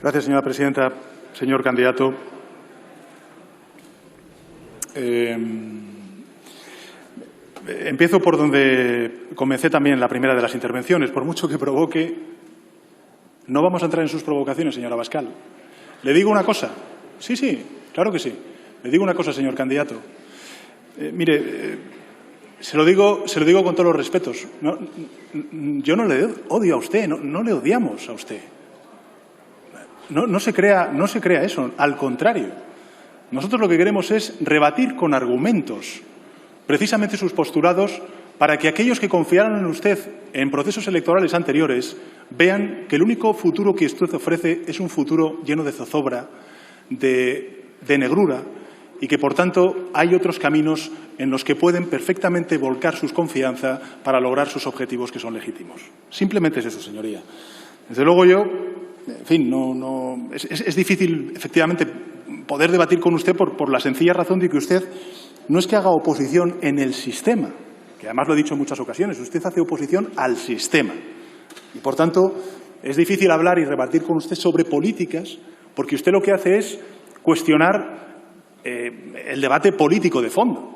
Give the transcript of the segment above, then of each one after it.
Gracias, señora presidenta. Señor candidato, empiezo por donde comencé también la primera de las intervenciones. Por mucho que provoque, no vamos a entrar en sus provocaciones, señora Abascal. Le digo una cosa. Sí, claro que sí. Le digo una cosa, señor candidato. Mire, se lo digo con todos los respetos. Yo no le odio a usted, no le odiamos a usted. No se crea eso, al contrario. Nosotros lo que queremos es rebatir con argumentos precisamente sus postulados para que aquellos que confiaron en usted en procesos electorales anteriores vean que el único futuro que usted ofrece es un futuro lleno de zozobra, de negrura, y que, por tanto, hay otros caminos en los que pueden perfectamente volcar su confianza para lograr sus objetivos, que son legítimos. Simplemente es eso, señoría. Desde luego yo, en fin, es difícil, efectivamente, poder debatir con usted por la sencilla razón de que usted no es que haga oposición en el sistema, que además lo he dicho en muchas ocasiones, usted hace oposición al sistema. Y, por tanto, es difícil hablar y debatir con usted sobre políticas, porque usted lo que hace es cuestionar el debate político de fondo,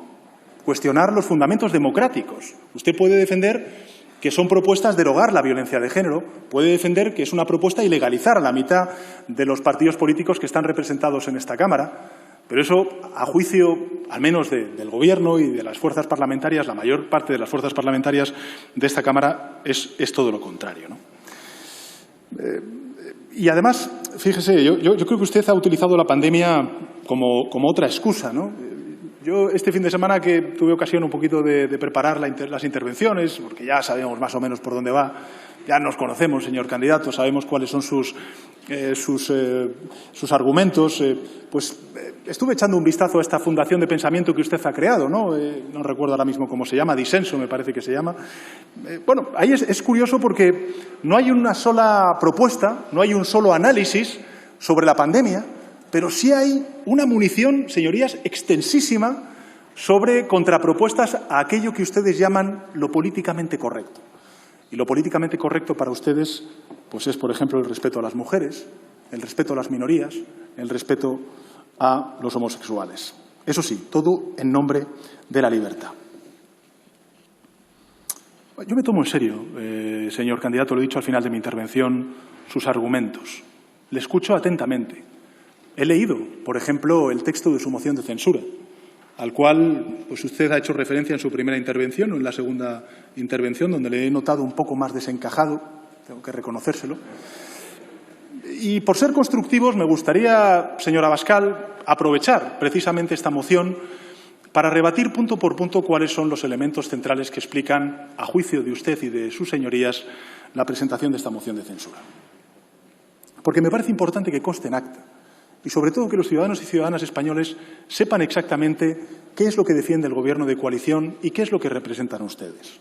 cuestionar los fundamentos democráticos. Usted puede defender que son propuestas derogar la violencia de género, puede defender que es una propuesta ilegalizar a la mitad de los partidos políticos que están representados en esta Cámara, pero eso, a juicio al menos del Gobierno y de las fuerzas parlamentarias, la mayor parte de las fuerzas parlamentarias de esta Cámara, es todo lo contrario, ¿no? Y además, fíjese, yo creo que usted ha utilizado la pandemia como otra excusa, ¿no? Yo este fin de semana que tuve ocasión un poquito de preparar las intervenciones, porque ya sabemos más o menos por dónde va, ya nos conocemos, señor candidato, sabemos cuáles son sus argumentos, pues estuve echando un vistazo a esta fundación de pensamiento que usted ha creado, ¿no? No recuerdo ahora mismo cómo se llama, Disenso me parece que se llama. Bueno, ahí es curioso porque no hay una sola propuesta, no hay un solo análisis sobre la pandemia, pero sí hay una munición, señorías, extensísima sobre contrapropuestas a aquello que ustedes llaman lo políticamente correcto. Y lo políticamente correcto para ustedes pues es, por ejemplo, el respeto a las mujeres, el respeto a las minorías, el respeto a los homosexuales. Eso sí, todo en nombre de la libertad. Yo me tomo en serio, señor candidato, lo he dicho al final de mi intervención, sus argumentos. Le escucho atentamente. He leído, por ejemplo, el texto de su moción de censura, al cual pues usted ha hecho referencia en su primera intervención o en la segunda intervención, donde le he notado un poco más desencajado, tengo que reconocérselo. Y por ser constructivos, me gustaría, señora Abascal, aprovechar precisamente esta moción para rebatir punto por punto cuáles son los elementos centrales que explican, a juicio de usted y de sus señorías, la presentación de esta moción de censura. Porque me parece importante que conste en acta y, sobre todo, que los ciudadanos y ciudadanas españoles sepan exactamente qué es lo que defiende el Gobierno de coalición y qué es lo que representan ustedes.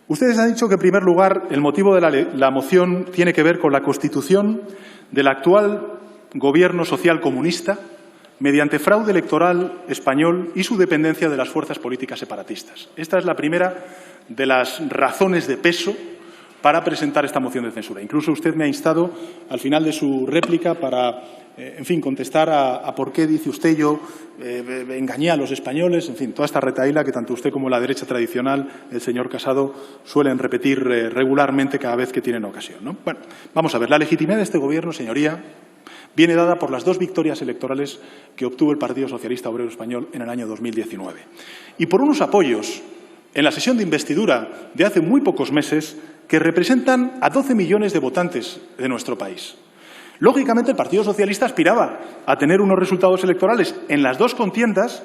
Ustedes han dicho que, en primer lugar, el motivo de la moción tiene que ver con la constitución del actual Gobierno social comunista mediante fraude electoral español y su dependencia de las fuerzas políticas separatistas. Esta es la primera de las razones de peso para presentar esta moción de censura. Incluso usted me ha instado al final de su réplica para, en fin, contestar a por qué dice usted yo engañé a los españoles, en fin, toda esta retahíla que tanto usted como la derecha tradicional, el señor Casado, suelen repetir regularmente cada vez que tienen ocasión, ¿no? Bueno, vamos a ver, la legitimidad de este Gobierno, señoría, viene dada por las 2 victorias electorales que obtuvo el Partido Socialista Obrero Español en el año 2019 y por unos apoyos en la sesión de investidura de hace muy pocos meses que representan a 12 millones de votantes de nuestro país. Lógicamente, el Partido Socialista aspiraba a tener unos resultados electorales en las 2 contiendas,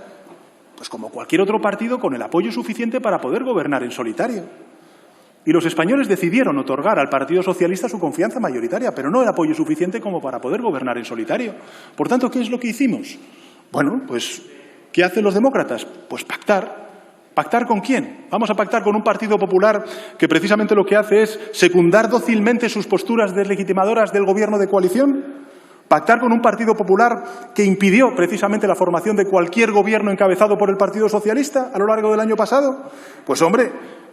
pues como cualquier otro partido, con el apoyo suficiente para poder gobernar en solitario. Y los españoles decidieron otorgar al Partido Socialista su confianza mayoritaria, pero no el apoyo suficiente como para poder gobernar en solitario. Por tanto, ¿qué es lo que hicimos? Bueno, pues, ¿qué hacen los demócratas? Pues pactar. ¿Pactar con quién? ¿Vamos a pactar con un Partido Popular que precisamente lo que hace es secundar dócilmente sus posturas deslegitimadoras del Gobierno de coalición? ¿Pactar con un Partido Popular que impidió precisamente la formación de cualquier gobierno encabezado por el Partido Socialista a lo largo del año pasado? Pues, hombre,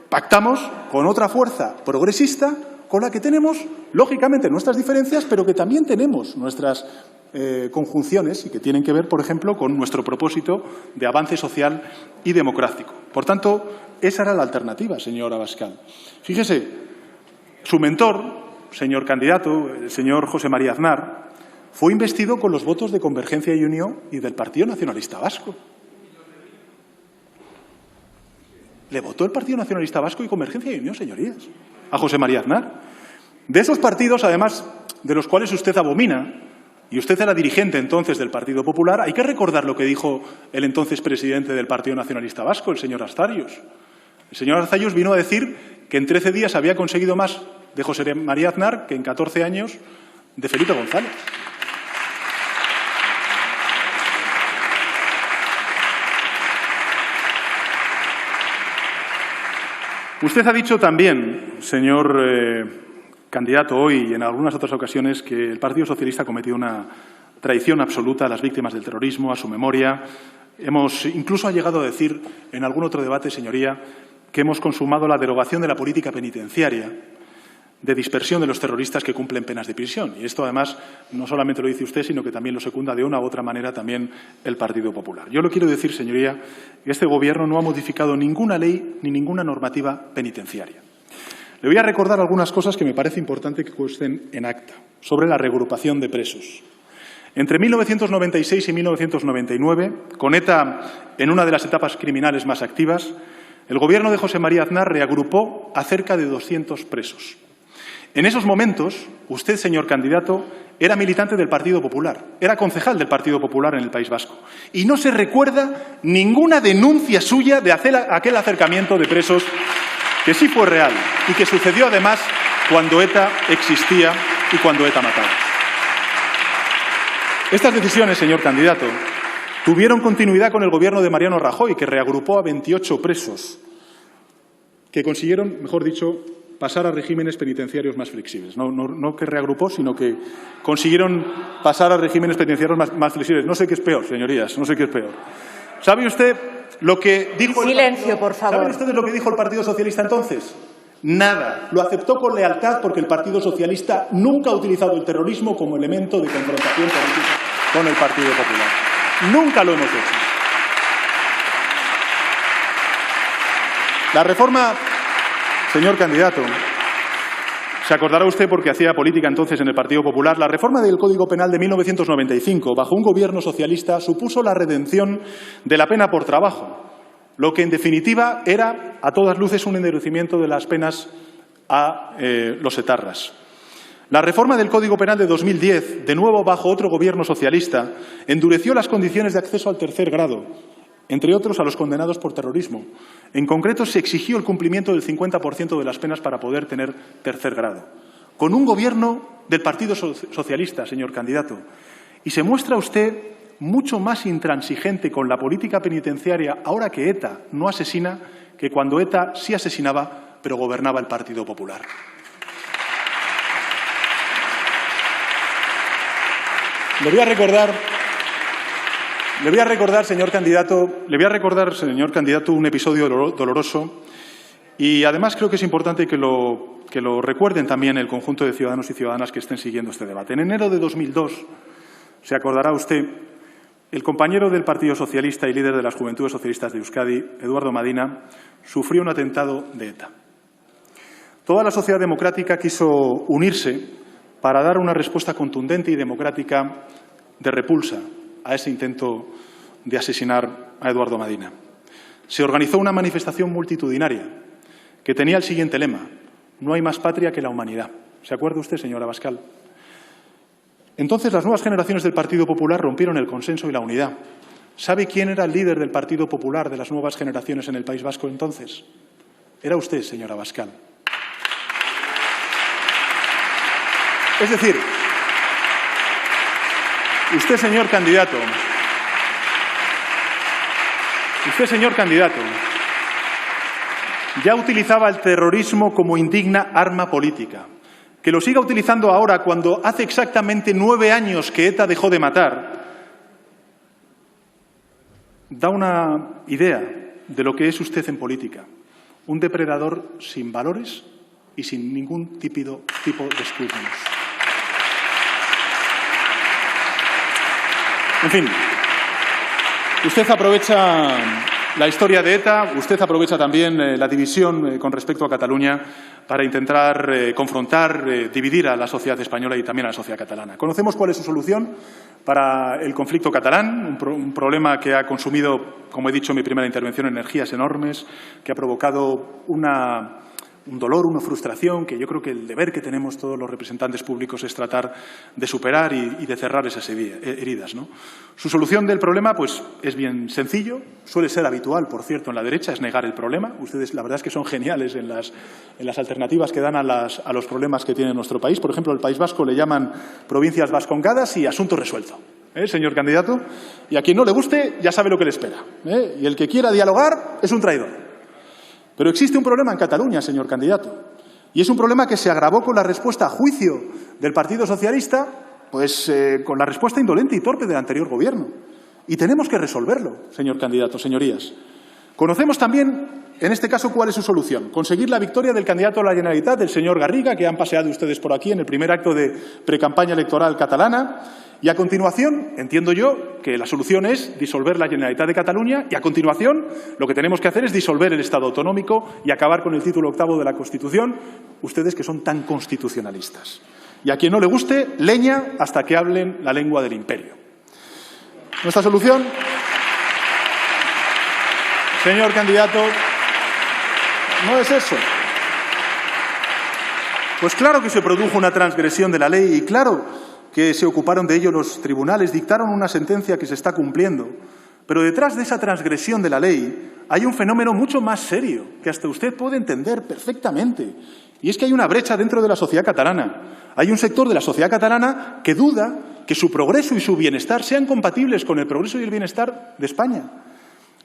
pactamos con otra fuerza progresista, con la que tenemos, lógicamente, nuestras diferencias, pero que también tenemos nuestras conjunciones y que tienen que ver, por ejemplo, con nuestro propósito de avance social y democrático. Por tanto, esa era la alternativa, señor Abascal. Fíjese, su mentor, señor candidato, el señor José María Aznar, fue investido con los votos de Convergencia y Unió y del Partido Nacionalista Vasco. Le votó el Partido Nacionalista Vasco y Convergencia y Unió, señorías, a José María Aznar. De esos partidos, además, de los cuales usted abomina, y usted era dirigente entonces del Partido Popular, hay que recordar lo que dijo el entonces presidente del Partido Nacionalista Vasco, el señor Arzallus. El señor Arzallus vino a decir que en 13 días había conseguido más de José María Aznar que en 14 años de Felipe González. Usted ha dicho también, señor candidato, hoy y en algunas otras ocasiones, que el Partido Socialista ha cometido una traición absoluta a las víctimas del terrorismo, a su memoria. Incluso ha llegado a decir en algún otro debate, señoría, que hemos consumado la derogación de la política penitenciaria de dispersión de los terroristas que cumplen penas de prisión. Y esto, además, no solamente lo dice usted, sino que también lo secunda de una u otra manera también el Partido Popular. Yo le quiero decir, señoría, que este Gobierno no ha modificado ninguna ley ni ninguna normativa penitenciaria. Le voy a recordar algunas cosas que me parece importante que consten en acta sobre la reagrupación de presos. Entre 1996 y 1999, con ETA en una de las etapas criminales más activas, el Gobierno de José María Aznar reagrupó a cerca de 200 presos. En esos momentos, usted, señor candidato, era militante del Partido Popular, era concejal del Partido Popular en el País Vasco. Y no se recuerda ninguna denuncia suya de aquel acercamiento de presos que sí fue real y que sucedió, además, cuando ETA existía y cuando ETA mataba. Estas decisiones, señor candidato, tuvieron continuidad con el Gobierno de Mariano Rajoy, que reagrupó a 28 presos, que consiguieron, mejor dicho, pasar a regímenes penitenciarios más flexibles. No que reagrupó, sino que consiguieron pasar a regímenes penitenciarios más flexibles. No sé qué es peor, señorías, no sé qué es peor. ¿Sabe usted lo que dijo Silencio, por favor. ¿Saben ustedes lo que dijo el Partido Socialista entonces? Nada. Lo aceptó con lealtad porque el Partido Socialista nunca ha utilizado el terrorismo como elemento de confrontación política con el Partido Popular. Nunca lo hemos hecho. La reforma, señor candidato, se acordará usted porque hacía política entonces en el Partido Popular, la reforma del Código Penal de 1995, bajo un gobierno socialista, supuso la redención de la pena por trabajo, lo que en definitiva era, a todas luces, un endurecimiento de las penas a los etarras. La reforma del Código Penal de 2010, de nuevo bajo otro gobierno socialista, endureció las condiciones de acceso al tercer grado, entre otros a los condenados por terrorismo. En concreto, se exigió el cumplimiento del 50% de las penas para poder tener tercer grado. Con un gobierno del Partido Socialista, señor candidato, y se muestra usted mucho más intransigente con la política penitenciaria ahora que ETA no asesina que cuando ETA sí asesinaba, pero gobernaba el Partido Popular. Le voy a recordar, señor candidato, un episodio doloroso y además creo que es importante que lo recuerden también el conjunto de ciudadanos y ciudadanas que estén siguiendo este debate. En enero de 2002, se acordará usted, el compañero del Partido Socialista y líder de las Juventudes Socialistas de Euskadi, Eduardo Madina, sufrió un atentado de ETA. Toda la sociedad democrática quiso unirse para dar una respuesta contundente y democrática de repulsa a ese intento de asesinar a Eduardo Madina. Se organizó una manifestación multitudinaria que tenía el siguiente lema: no hay más patria que la humanidad. ¿Se acuerda usted, señor Abascal? Entonces las nuevas generaciones del Partido Popular rompieron el consenso y la unidad. ¿Sabe quién era el líder del Partido Popular de las nuevas generaciones en el País Vasco entonces? Era usted, señor Abascal. Es decir, usted, señor candidato, ya utilizaba el terrorismo como indigna arma política. Que lo siga utilizando ahora, cuando hace exactamente 9 años que ETA dejó de matar, da una idea de lo que es usted en política. Un depredador sin valores y sin ningún tipo de escrúpulos. En fin, usted aprovecha la historia de ETA, usted aprovecha también la división con respecto a Cataluña para intentar confrontar, dividir a la sociedad española y también a la sociedad catalana. Conocemos cuál es su solución para el conflicto catalán, un problema que ha consumido, como he dicho en mi primera intervención, energías enormes, que ha provocado un dolor, una frustración, que yo creo que el deber que tenemos todos los representantes públicos es tratar de superar y de cerrar esas heridas, ¿no? Su solución del problema pues, es bien sencillo, suele ser habitual, por cierto, en la derecha, es negar el problema. Ustedes, la verdad es que son geniales en las alternativas que dan a los problemas que tiene nuestro país. Por ejemplo, el País Vasco le llaman provincias vascongadas y asunto resuelto. Señor candidato, y a quien no le guste ya sabe lo que le espera, y el que quiera dialogar es un traidor. Pero existe un problema en Cataluña, señor candidato, y es un problema que se agravó con la respuesta a juicio del Partido Socialista, pues con la respuesta indolente y torpe del anterior Gobierno. Y tenemos que resolverlo, señor candidato, señorías. Conocemos también, en este caso, cuál es su solución. Conseguir la victoria del candidato a la Generalitat, del señor Garriga, que han paseado ustedes por aquí en el primer acto de precampaña electoral catalana. Y a continuación, entiendo yo que la solución es disolver la Generalitat de Cataluña y a continuación lo que tenemos que hacer es disolver el Estado autonómico y acabar con el título 8º de la Constitución, ustedes que son tan constitucionalistas. Y a quien no le guste, leña hasta que hablen la lengua del imperio. Nuestra solución, señor candidato, no es eso. Pues claro que se produjo una transgresión de la ley y claro que se ocuparon de ello los tribunales, dictaron una sentencia que se está cumpliendo. Pero detrás de esa transgresión de la ley hay un fenómeno mucho más serio, que hasta usted puede entender perfectamente. Y es que hay una brecha dentro de la sociedad catalana. Hay un sector de la sociedad catalana que duda que su progreso y su bienestar sean compatibles con el progreso y el bienestar de España.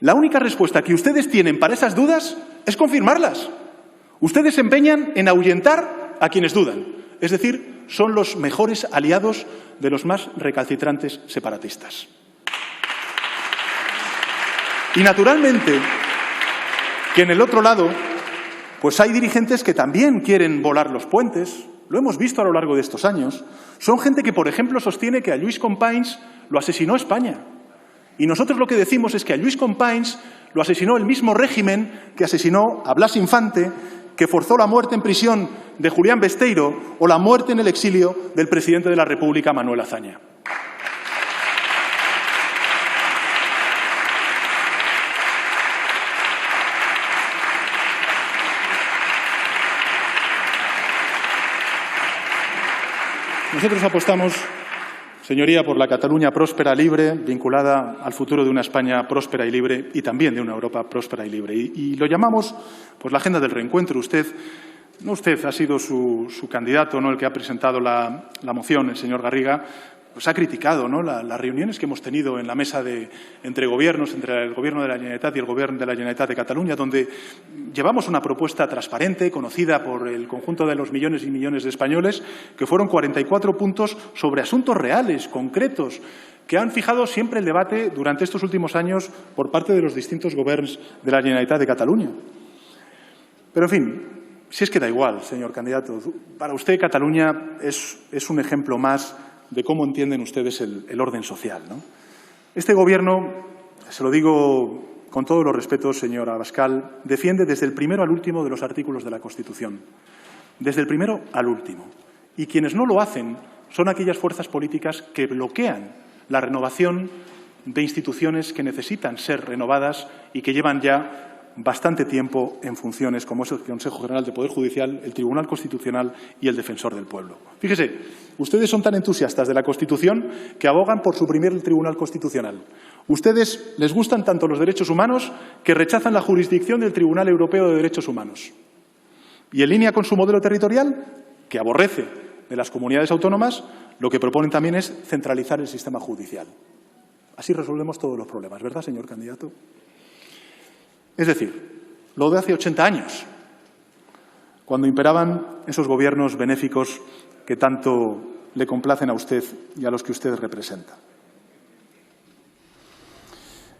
La única respuesta que ustedes tienen para esas dudas es confirmarlas. Ustedes se empeñan en ahuyentar a quienes dudan. Es decir, son los mejores aliados de los más recalcitrantes separatistas. Y naturalmente que en el otro lado pues hay dirigentes que también quieren volar los puentes. Lo hemos visto a lo largo de estos años. Son gente que, por ejemplo, sostiene que a Lluís Companys lo asesinó España. Y nosotros lo que decimos es que a Lluís Companys lo asesinó el mismo régimen que asesinó a Blas Infante, que forzó la muerte en prisión de Julián Besteiro o la muerte en el exilio del presidente de la República, Manuel Azaña. Nosotros apostamos, señoría, por la Cataluña próspera, libre, vinculada al futuro de una España próspera y libre y también de una Europa próspera y libre. Y lo llamamos pues, la agenda del reencuentro. Usted ha sido su candidato, ¿no?, el que ha presentado la moción, el señor Garriga, pues ha criticado, ¿no?, las reuniones que hemos tenido en la mesa entre gobiernos, entre el Gobierno de la Generalitat y el Gobierno de la Generalitat de Cataluña, donde llevamos una propuesta transparente, conocida por el conjunto de los millones y millones de españoles, que fueron 44 puntos sobre asuntos reales, concretos, que han fijado siempre el debate durante estos últimos años por parte de los distintos gobiernos de la Generalitat de Cataluña. Pero, en fin, si es que da igual, señor candidato, para usted Cataluña es un ejemplo más de cómo entienden ustedes el orden social, ¿no? Este Gobierno, se lo digo con todos los respetos, señor Abascal, defiende desde el primero al último de los artículos de la Constitución. Desde el primero al último. Y quienes no lo hacen son aquellas fuerzas políticas que bloquean la renovación de instituciones que necesitan ser renovadas y que llevan ya bastante tiempo en funciones, como es el Consejo General del Poder Judicial, el Tribunal Constitucional y el Defensor del Pueblo. Fíjese, ustedes son tan entusiastas de la Constitución que abogan por suprimir el Tribunal Constitucional. Ustedes les gustan tanto los derechos humanos que rechazan la jurisdicción del Tribunal Europeo de Derechos Humanos. Y en línea con su modelo territorial, que aborrece de las comunidades autónomas, lo que proponen también es centralizar el sistema judicial. Así resolvemos todos los problemas, ¿verdad, señor candidato? Es decir, lo de hace 80 años, cuando imperaban esos gobiernos benéficos que tanto le complacen a usted y a los que usted representa.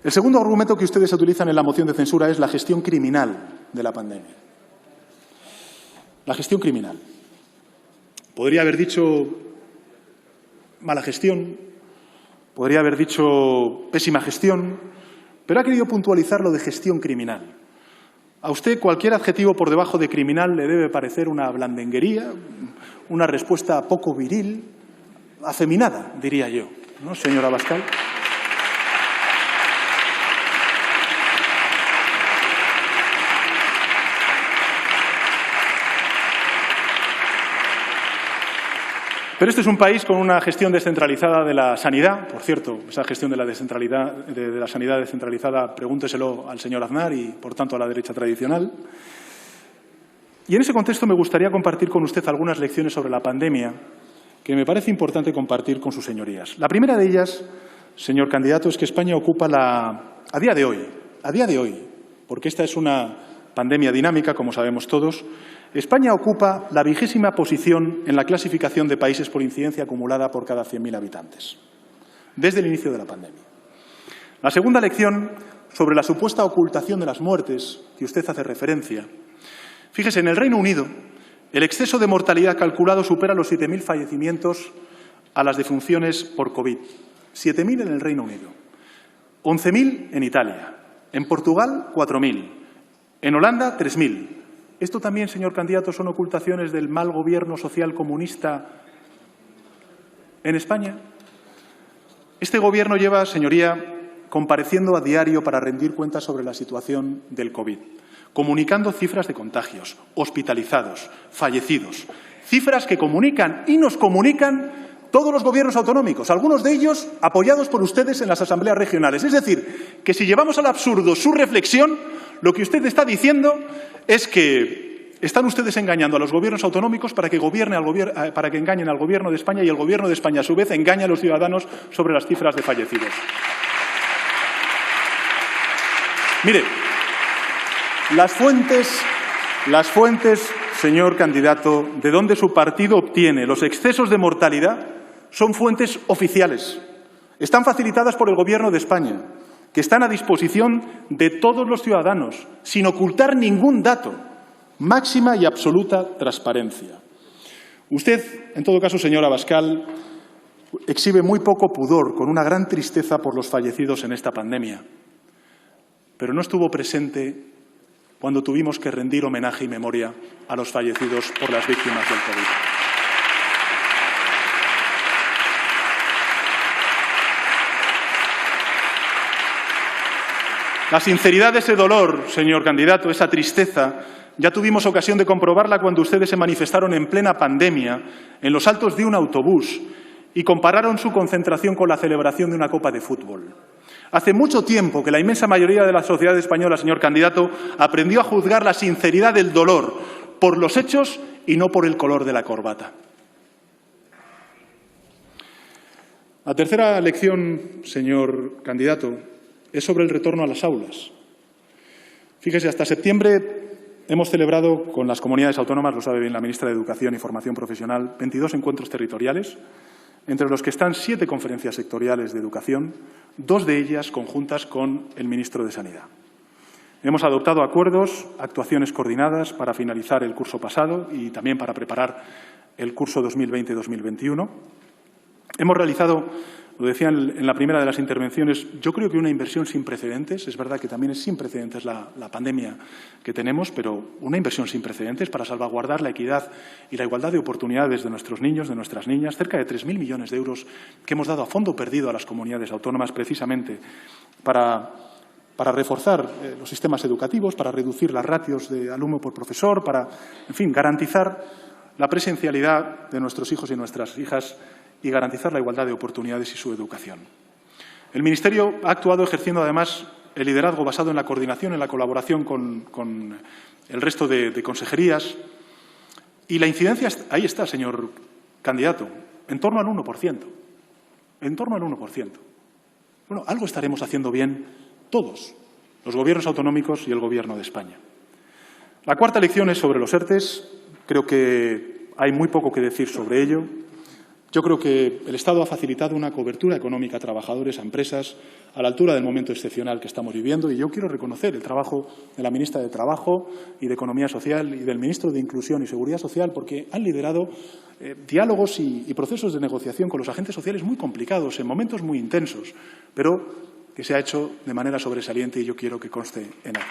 El segundo argumento que ustedes utilizan en la moción de censura es la gestión criminal de la pandemia. La gestión criminal. Podría haber dicho mala gestión, podría haber dicho pésima gestión, pero ha querido puntualizar lo de gestión criminal. A usted cualquier adjetivo por debajo de criminal le debe parecer una blandenguería, una respuesta poco viril, afeminada, diría yo, ¿no, señor Abascal? Pero este es un país con una gestión descentralizada de la sanidad. Por cierto, esa gestión de la sanidad descentralizada, pregúnteselo al señor Aznar y, por tanto, a la derecha tradicional. Y en ese contexto me gustaría compartir con usted algunas lecciones sobre la pandemia que me parece importante compartir con sus señorías. La primera de ellas, señor candidato, es que España ocupa a día de hoy, porque esta es una pandemia dinámica, como sabemos todos, España ocupa la 20ª posición en la clasificación de países por incidencia acumulada por cada 100.000 habitantes, desde el inicio de la pandemia. La segunda lección, sobre la supuesta ocultación de las muertes, que usted hace referencia. Fíjese, en el Reino Unido, el exceso de mortalidad calculado supera los 7.000 fallecimientos a las defunciones por COVID. 7.000 en el Reino Unido, 11.000 en Italia, en Portugal 4.000, en Holanda 3.000. ¿Esto también, señor candidato, son ocultaciones del mal gobierno social comunista en España? Este Gobierno lleva, señoría, compareciendo a diario para rendir cuentas sobre la situación del COVID, comunicando cifras de contagios, hospitalizados, fallecidos, cifras que comunican y nos comunican todos los gobiernos autonómicos, algunos de ellos apoyados por ustedes en las asambleas regionales. Es decir, que si llevamos al absurdo su reflexión, lo que usted está diciendo es que están ustedes engañando a los gobiernos autonómicos para que engañen al Gobierno de España y el Gobierno de España, a su vez, engaña a los ciudadanos sobre las cifras de fallecidos. Mire, las fuentes, señor candidato, de donde su partido obtiene los excesos de mortalidad son fuentes oficiales. Están facilitadas por el Gobierno de España, que están a disposición de todos los ciudadanos, sin ocultar ningún dato. Máxima y absoluta transparencia. Usted, en todo caso, señor Abascal, exhibe muy poco pudor, con una gran tristeza por los fallecidos en esta pandemia. Pero no estuvo presente cuando tuvimos que rendir homenaje y memoria a los fallecidos por las víctimas del COVID. La sinceridad de ese dolor, señor candidato, esa tristeza, ya tuvimos ocasión de comprobarla cuando ustedes se manifestaron en plena pandemia, en los altos de un autobús, y compararon su concentración con la celebración de una copa de fútbol. Hace mucho tiempo que la inmensa mayoría de la sociedad española, señor candidato, aprendió a juzgar la sinceridad del dolor por los hechos y no por el color de la corbata. La tercera lección, señor candidato, es sobre el retorno a las aulas. Fíjese, hasta septiembre hemos celebrado con las comunidades autónomas, lo sabe bien la ministra de Educación y Formación Profesional, 22 encuentros territoriales, entre los que están 7 conferencias sectoriales de educación, 2 de ellas conjuntas con el ministro de Sanidad. Hemos adoptado acuerdos, actuaciones coordinadas para finalizar el curso pasado y también para preparar el curso 2020-2021. Hemos realizado, lo decía en la primera de las intervenciones, yo creo que una inversión sin precedentes. Es verdad que también es sin precedentes la pandemia que tenemos, pero una inversión sin precedentes para salvaguardar la equidad y la igualdad de oportunidades de nuestros niños, de nuestras niñas. Cerca de 3.000 millones de euros que hemos dado a fondo perdido a las comunidades autónomas precisamente para reforzar los sistemas educativos, para reducir las ratios de alumno por profesor, para, en fin, garantizar la presencialidad de nuestros hijos y nuestras hijas y garantizar la igualdad de oportunidades y su educación. El Ministerio ha actuado ejerciendo, además, el liderazgo basado en la coordinación, en la colaboración con el resto de consejerías. Y la incidencia, ahí está, señor candidato, en torno al 1%. En torno al 1%. Bueno, algo estaremos haciendo bien todos, los gobiernos autonómicos y el Gobierno de España. La cuarta lección es sobre los ERTE. Creo que hay muy poco que decir sobre ello. Yo creo que el Estado ha facilitado una cobertura económica a trabajadores, a empresas, a la altura del momento excepcional que estamos viviendo. Y yo quiero reconocer el trabajo de la ministra de Trabajo y de Economía Social y del ministro de Inclusión y Seguridad Social, porque han liderado diálogos y procesos de negociación con los agentes sociales muy complicados, en momentos muy intensos, pero que se ha hecho de manera sobresaliente y yo quiero que conste en acta.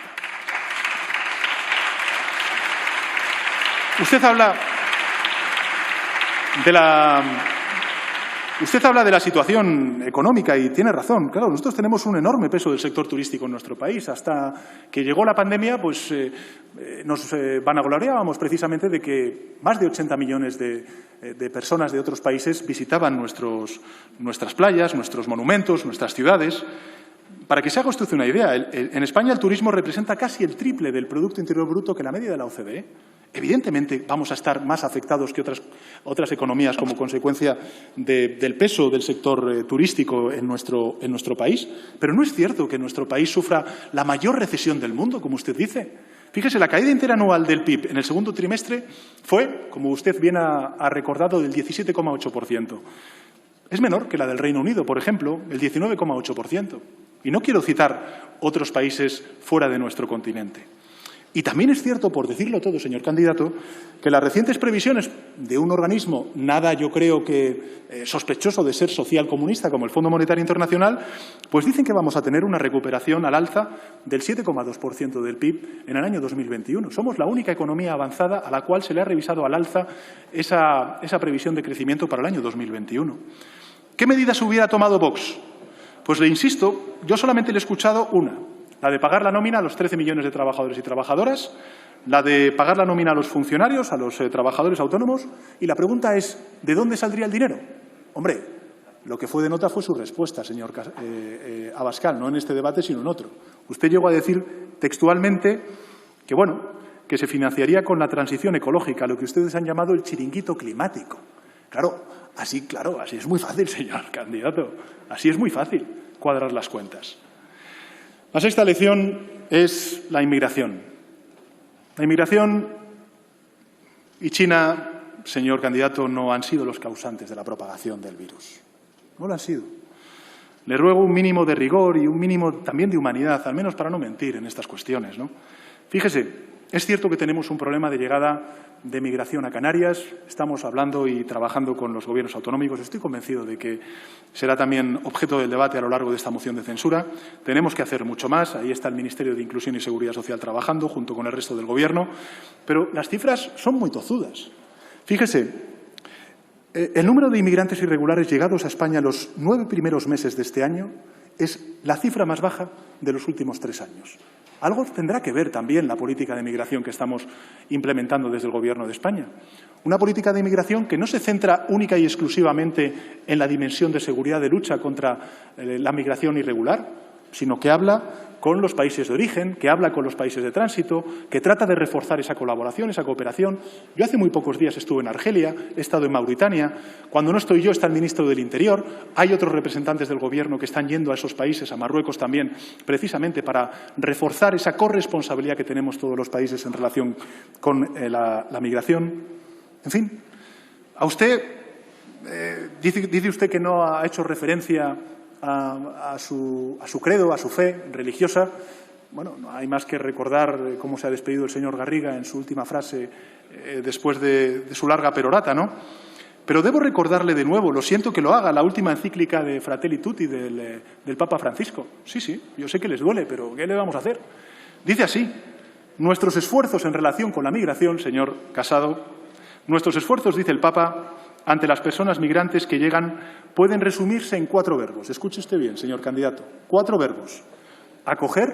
Usted habla de la situación económica y tiene razón. Claro, nosotros tenemos un enorme peso del sector turístico en nuestro país. Hasta que llegó la pandemia, pues nos vanagloriábamos precisamente de que más de 80 millones de personas de otros países visitaban nuestras playas, nuestros monumentos, nuestras ciudades. Para que se haga usted una idea, en España el turismo representa casi el triple del Producto Interior Bruto que la media de la OCDE. Evidentemente vamos a estar más afectados que otras economías como consecuencia del peso del sector turístico en nuestro país, pero no es cierto que nuestro país sufra la mayor recesión del mundo, como usted dice. Fíjese, la caída interanual del PIB en el segundo trimestre fue, como usted bien ha recordado, del 17,8%. Es menor que la del Reino Unido, por ejemplo, el 19,8%. Y no quiero citar otros países fuera de nuestro continente. Y también es cierto, por decirlo todo, señor candidato, que las recientes previsiones de un organismo nada, yo creo que sospechoso de ser social comunista como el Fondo Monetario Internacional, pues dicen que vamos a tener una recuperación al alza del 7,2% del PIB en el año 2021. Somos la única economía avanzada a la cual se le ha revisado al alza esa previsión de crecimiento para el año 2021. ¿Qué medidas hubiera tomado Vox? Pues le insisto, yo solamente le he escuchado una. La de pagar la nómina a los 13 millones de trabajadores y trabajadoras, la de pagar la nómina a los funcionarios, a los trabajadores autónomos, y la pregunta es, ¿de dónde saldría el dinero? Hombre, lo que fue de nota fue su respuesta, señor Abascal, no en este debate, sino en otro. Usted llegó a decir textualmente que, bueno, que se financiaría con la transición ecológica, lo que ustedes han llamado el chiringuito climático. Claro, así es muy fácil, señor candidato, así es muy fácil cuadrar las cuentas. La sexta lección es la inmigración. La inmigración y China, señor candidato, no han sido los causantes de la propagación del virus. No lo han sido. Le ruego un mínimo de rigor y un mínimo también de humanidad, al menos para no mentir en estas cuestiones, ¿no? Fíjese, es cierto que tenemos un problema de llegada de migración a Canarias. Estamos hablando y trabajando con los gobiernos autonómicos. Estoy convencido de que será también objeto del debate a lo largo de esta moción de censura. Tenemos que hacer mucho más. Ahí está el Ministerio de Inclusión y Seguridad Social trabajando junto con el resto del Gobierno. Pero las cifras son muy tozudas. Fíjese, el número de inmigrantes irregulares llegados a España los 9 primeros meses de este año es la cifra más baja de los últimos 3 años. Algo tendrá que ver también la política de migración que estamos implementando desde el Gobierno de España. Una política de inmigración que no se centra única y exclusivamente en la dimensión de seguridad de lucha contra la migración irregular, sino que habla con los países de origen, que habla con los países de tránsito, que trata de reforzar esa colaboración, esa cooperación. Yo hace muy pocos días estuve en Argelia, he estado en Mauritania. Cuando no estoy yo está el ministro del Interior. Hay otros representantes del Gobierno que están yendo a esos países, a Marruecos también, precisamente para reforzar esa corresponsabilidad que tenemos todos los países en relación con la migración. En fin, a usted, dice usted que no ha hecho referencia a su credo, a su fe religiosa. Bueno, no hay más que recordar cómo se ha despedido el señor Garriga en su última frase después de su larga perorata, ¿no? Pero debo recordarle de nuevo, lo siento que lo haga, la última encíclica de Fratelli Tutti del Papa Francisco. Sí, yo sé que les duele, pero ¿qué le vamos a hacer? Dice así: nuestros esfuerzos en relación con la migración, señor Casado, nuestros esfuerzos, dice el Papa, ante las personas migrantes que llegan pueden resumirse en 4 verbos. Escuche usted bien, señor candidato. 4 verbos. Acoger,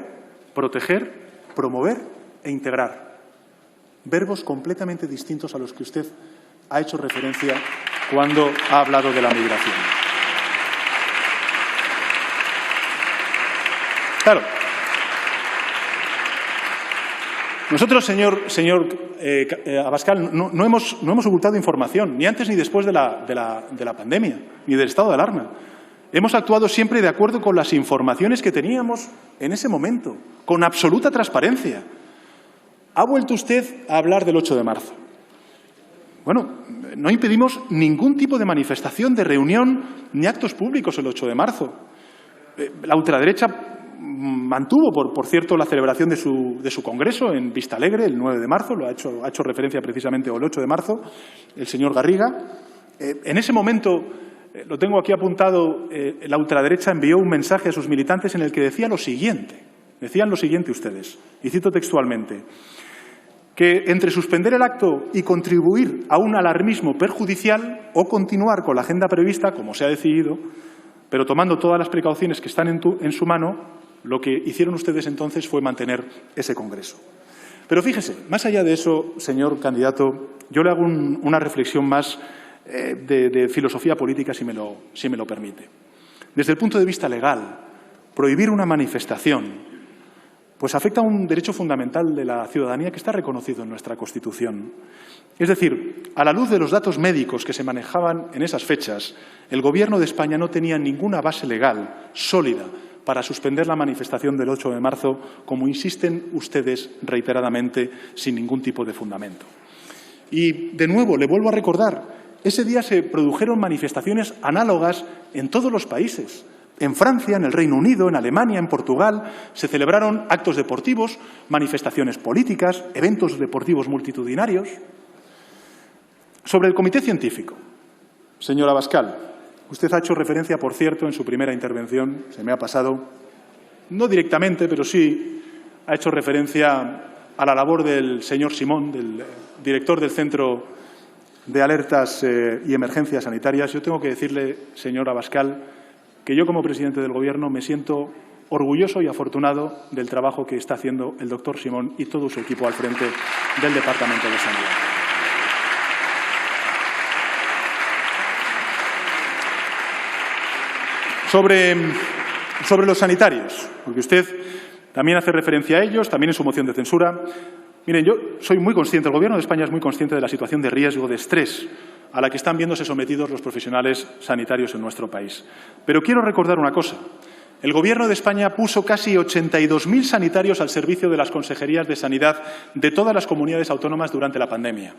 proteger, promover e integrar. Verbos completamente distintos a los que usted ha hecho referencia cuando ha hablado de la migración. Claro. Nosotros, señor Abascal, no hemos ocultado información, ni antes ni después de la pandemia, ni del estado de alarma. Hemos actuado siempre de acuerdo con las informaciones que teníamos en ese momento, con absoluta transparencia. Ha vuelto usted a hablar del 8 de marzo. Bueno, no impedimos ningún tipo de manifestación, de reunión, ni actos públicos el 8 de marzo. La ultraderecha mantuvo, por cierto, la celebración de su congreso en Vistalegre el 9 de marzo, ha hecho referencia precisamente al 8 de marzo, el señor Garriga. En ese momento, lo tengo aquí apuntado, la ultraderecha envió un mensaje a sus militantes en el que decían lo siguiente ustedes, y cito textualmente, que entre suspender el acto y contribuir a un alarmismo perjudicial o continuar con la agenda prevista, como se ha decidido, pero tomando todas las precauciones que están en su mano, lo que hicieron ustedes entonces fue mantener ese congreso. Pero fíjese, más allá de eso, señor candidato, yo le hago una reflexión más de filosofía política, si me lo permite. Desde el punto de vista legal, prohibir una manifestación pues afecta a un derecho fundamental de la ciudadanía que está reconocido en nuestra Constitución. Es decir, a la luz de los datos médicos que se manejaban en esas fechas, el Gobierno de España no tenía ninguna base legal sólida para suspender la manifestación del 8 de marzo, como insisten ustedes reiteradamente, sin ningún tipo de fundamento. Y, de nuevo, le vuelvo a recordar, ese día se produjeron manifestaciones análogas en todos los países. En Francia, en el Reino Unido, en Alemania, en Portugal, se celebraron actos deportivos, manifestaciones políticas, eventos deportivos multitudinarios. Sobre el comité científico, señora Abascal, usted ha hecho referencia, por cierto, en su primera intervención, se me ha pasado, no directamente, pero sí ha hecho referencia a la labor del señor Simón, del director del Centro de Alertas y Emergencias Sanitarias. Yo tengo que decirle, señora Abascal, que yo como presidente del Gobierno me siento orgulloso y afortunado del trabajo que está haciendo el doctor Simón y todo su equipo al frente del Departamento de Sanidad. Sobre los sanitarios, porque usted también hace referencia a ellos, también en su moción de censura. Miren, yo soy muy consciente, el Gobierno de España es muy consciente de la situación de riesgo, de estrés a la que están viéndose sometidos los profesionales sanitarios en nuestro país. Pero quiero recordar una cosa. El Gobierno de España puso casi 82.000 sanitarios al servicio de las consejerías de sanidad de todas las comunidades autónomas durante la pandemia.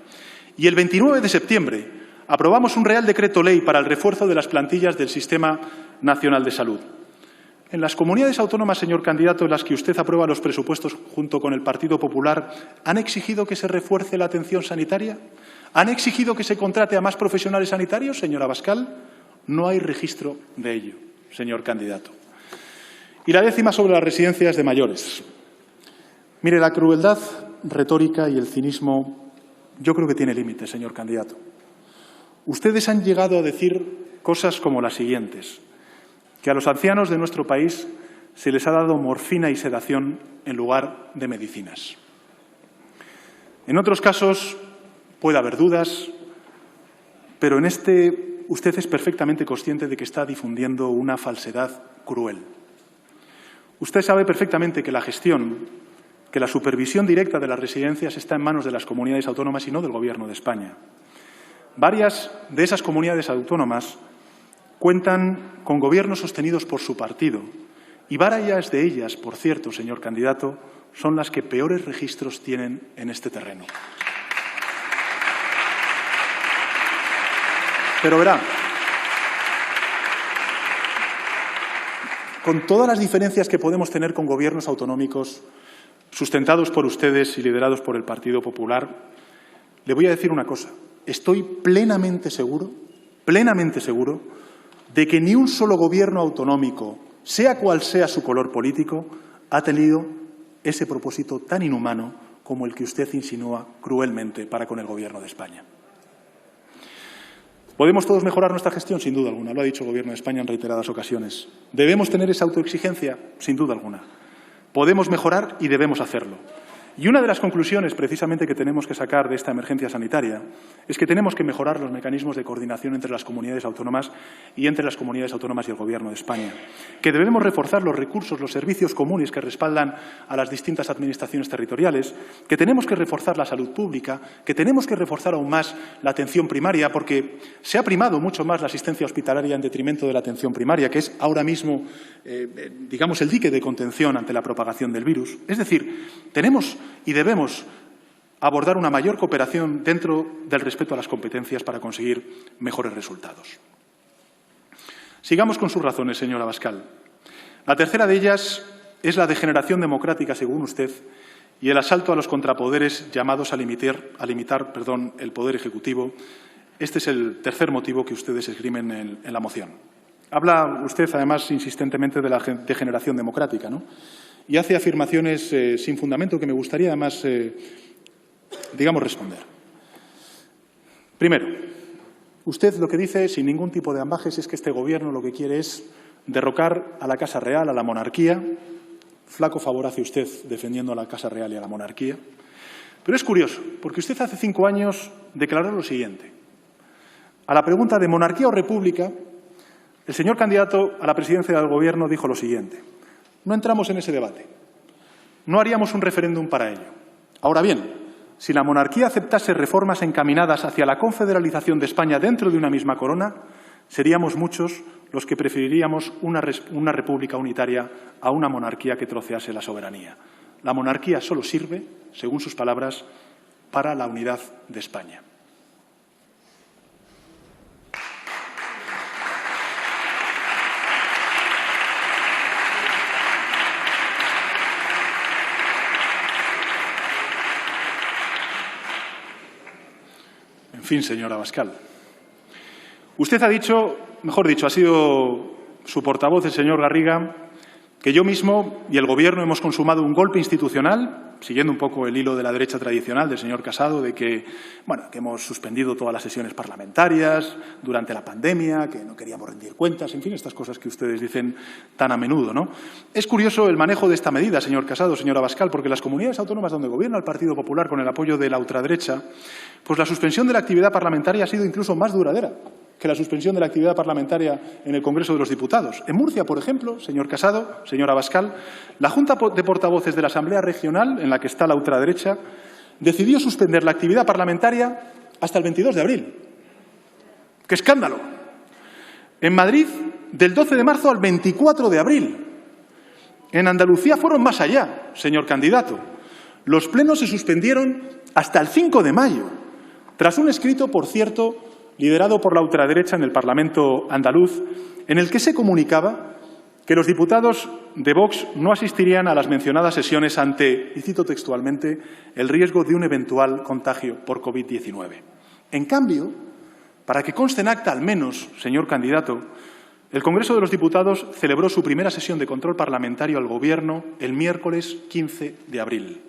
Y el 29 de septiembre aprobamos un Real Decreto Ley para el refuerzo de las plantillas del Sistema Nacional de Salud. En las comunidades autónomas, señor candidato, en las que usted aprueba los presupuestos junto con el Partido Popular, ¿han exigido que se refuerce la atención sanitaria? ¿Han exigido que se contrate a más profesionales sanitarios, señora Abascal? No hay registro de ello, señor candidato. Y la décima sobre las residencias de mayores. Mire, la crueldad retórica y el cinismo yo creo que tiene límites, señor candidato. Ustedes han llegado a decir cosas como las siguientes, que a los ancianos de nuestro país se les ha dado morfina y sedación en lugar de medicinas. En otros casos puede haber dudas, pero en este usted es perfectamente consciente de que está difundiendo una falsedad cruel. Usted sabe perfectamente que la gestión, que la supervisión directa de las residencias está en manos de las comunidades autónomas y no del Gobierno de España. Varias de esas comunidades autónomas cuentan con gobiernos sostenidos por su partido y varias de ellas, por cierto, señor candidato, son las que peores registros tienen en este terreno. Pero verá, con todas las diferencias que podemos tener con gobiernos autonómicos sustentados por ustedes y liderados por el Partido Popular, le voy a decir una cosa. Estoy plenamente seguro de que ni un solo gobierno autonómico, sea cual sea su color político, ha tenido ese propósito tan inhumano como el que usted insinúa cruelmente para con el Gobierno de España. ¿Podemos todos mejorar nuestra gestión? Sin duda alguna. Lo ha dicho el Gobierno de España en reiteradas ocasiones. ¿Debemos tener esa autoexigencia? Sin duda alguna. Podemos mejorar y debemos hacerlo. Y una de las conclusiones, precisamente, que tenemos que sacar de esta emergencia sanitaria es que tenemos que mejorar los mecanismos de coordinación entre las comunidades autónomas y entre las comunidades autónomas y el Gobierno de España, que debemos reforzar los recursos, los servicios comunes que respaldan a las distintas administraciones territoriales, que tenemos que reforzar la salud pública, que tenemos que reforzar aún más la atención primaria, porque se ha primado mucho más la asistencia hospitalaria en detrimento de la atención primaria, que es ahora mismo, digamos, el dique de contención ante la propagación del virus. Es decir, tenemos y debemos abordar una mayor cooperación dentro del respeto a las competencias para conseguir mejores resultados. Sigamos con sus razones, señor Abascal. La tercera de ellas es la degeneración democrática, según usted, y el asalto a los contrapoderes llamados a limitar el poder ejecutivo. Este es el tercer motivo que ustedes esgrimen en la moción. Habla usted, además, insistentemente de la degeneración democrática, ¿no? Y hace afirmaciones sin fundamento que me gustaría, además, responder. Primero, usted lo que dice, sin ningún tipo de ambajes, es que este Gobierno lo que quiere es derrocar a la Casa Real, a la monarquía. Flaco favor hace usted defendiendo a la Casa Real y a la monarquía. Pero es curioso, porque usted hace 5 años declaró lo siguiente. A la pregunta de monarquía o república, el señor candidato a la presidencia del Gobierno dijo lo siguiente. No entramos en ese debate. No haríamos un referéndum para ello. Ahora bien, si la monarquía aceptase reformas encaminadas hacia la confederalización de España dentro de una misma corona, seríamos muchos los que preferiríamos una república unitaria a una monarquía que trocease la soberanía. La monarquía solo sirve, según sus palabras, para la unidad de España. En fin, señor Abascal. Usted ha dicho, mejor dicho, ha sido su portavoz, el señor Garriga, que yo mismo y el Gobierno hemos consumado un golpe institucional, siguiendo un poco el hilo de la derecha tradicional del señor Casado, de que hemos suspendido todas las sesiones parlamentarias durante la pandemia, que no queríamos rendir cuentas, en fin, estas cosas que ustedes dicen tan a menudo, ¿no? Es curioso el manejo de esta medida, señor Casado, señor Abascal, porque las comunidades autónomas donde gobierna el Partido Popular con el apoyo de la ultraderecha, pues la suspensión de la actividad parlamentaria ha sido incluso más duradera que la suspensión de la actividad parlamentaria en el Congreso de los Diputados. En Murcia, por ejemplo, señor Casado, señor Abascal, la Junta de Portavoces de la Asamblea Regional, en la que está la ultraderecha, decidió suspender la actividad parlamentaria hasta el 22 de abril. ¡Qué escándalo! En Madrid, del 12 de marzo al 24 de abril. En Andalucía fueron más allá, señor candidato. Los plenos se suspendieron hasta el 5 de mayo, tras un escrito, por cierto, liderado por la ultraderecha en el Parlamento andaluz, en el que se comunicaba que los diputados de Vox no asistirían a las mencionadas sesiones ante, y cito textualmente, el riesgo de un eventual contagio por COVID-19. En cambio, para que conste en acta al menos, señor candidato, el Congreso de los Diputados celebró su primera sesión de control parlamentario al Gobierno el miércoles 15 de abril.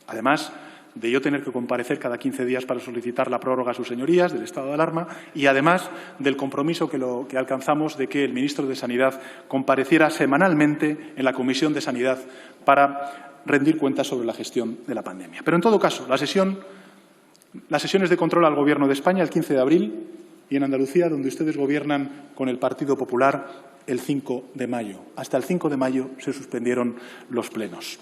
Además de yo tener que comparecer cada 15 días para solicitar la prórroga a sus señorías del estado de alarma y, además, del compromiso que alcanzamos de que el ministro de Sanidad compareciera semanalmente en la Comisión de Sanidad para rendir cuentas sobre la gestión de la pandemia. Pero, en todo caso, las sesiones de control al Gobierno de España el 15 de abril y en Andalucía, donde ustedes gobiernan con el Partido Popular, el 5 de mayo. Hasta el 5 de mayo se suspendieron los plenos.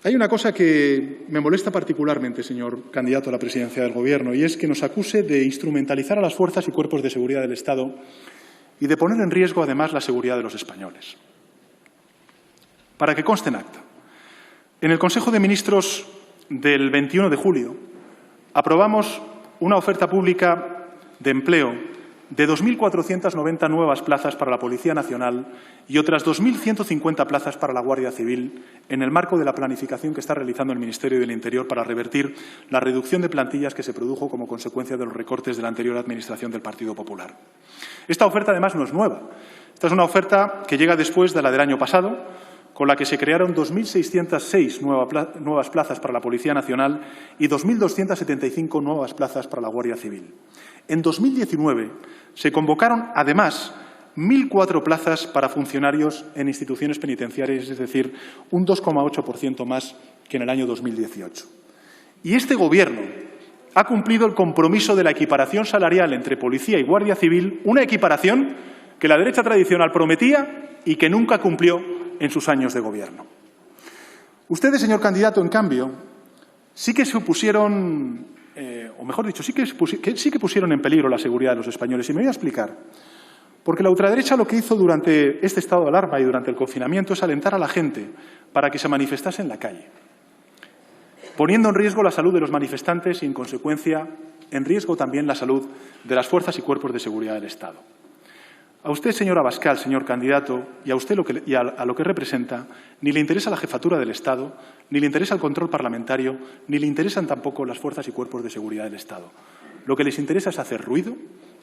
Hay una cosa que me molesta particularmente, señor candidato a la presidencia del Gobierno, y es que nos acuse de instrumentalizar a las fuerzas y cuerpos de seguridad del Estado y de poner en riesgo, además, la seguridad de los españoles. Para que conste en acta, en el Consejo de Ministros del 21 de julio aprobamos una oferta pública de empleo de 2.490 nuevas plazas para la Policía Nacional y otras 2.150 plazas para la Guardia Civil en el marco de la planificación que está realizando el Ministerio del Interior para revertir la reducción de plantillas que se produjo como consecuencia de los recortes de la anterior Administración del Partido Popular. Esta oferta, además, no es nueva. Esta es una oferta que llega después de la del año pasado, con la que se crearon 2.606 nuevas plazas para la Policía Nacional y 2.275 nuevas plazas para la Guardia Civil. En 2019 se convocaron, además, 1.004 plazas para funcionarios en instituciones penitenciarias, es decir, un 2,8% más que en el año 2018. Y este Gobierno ha cumplido el compromiso de la equiparación salarial entre Policía y Guardia Civil, una equiparación que la derecha tradicional prometía y que nunca cumplió en sus años de gobierno. Ustedes, señor candidato, en cambio, sí que se opusieron, o mejor dicho, sí que pusieron en peligro la seguridad de los españoles. Y me voy a explicar. Porque la ultraderecha lo que hizo durante este estado de alarma y durante el confinamiento es alentar a la gente para que se manifestase en la calle. poniendo en riesgo la salud de los manifestantes y, en consecuencia, en riesgo también la salud de las fuerzas y cuerpos de seguridad del Estado. A usted, señor Abascal, señor candidato, y a usted a lo que representa, ni le interesa la jefatura del Estado, ni le interesa el control parlamentario, ni le interesan tampoco las fuerzas y cuerpos de seguridad del Estado. Lo que les interesa es hacer ruido,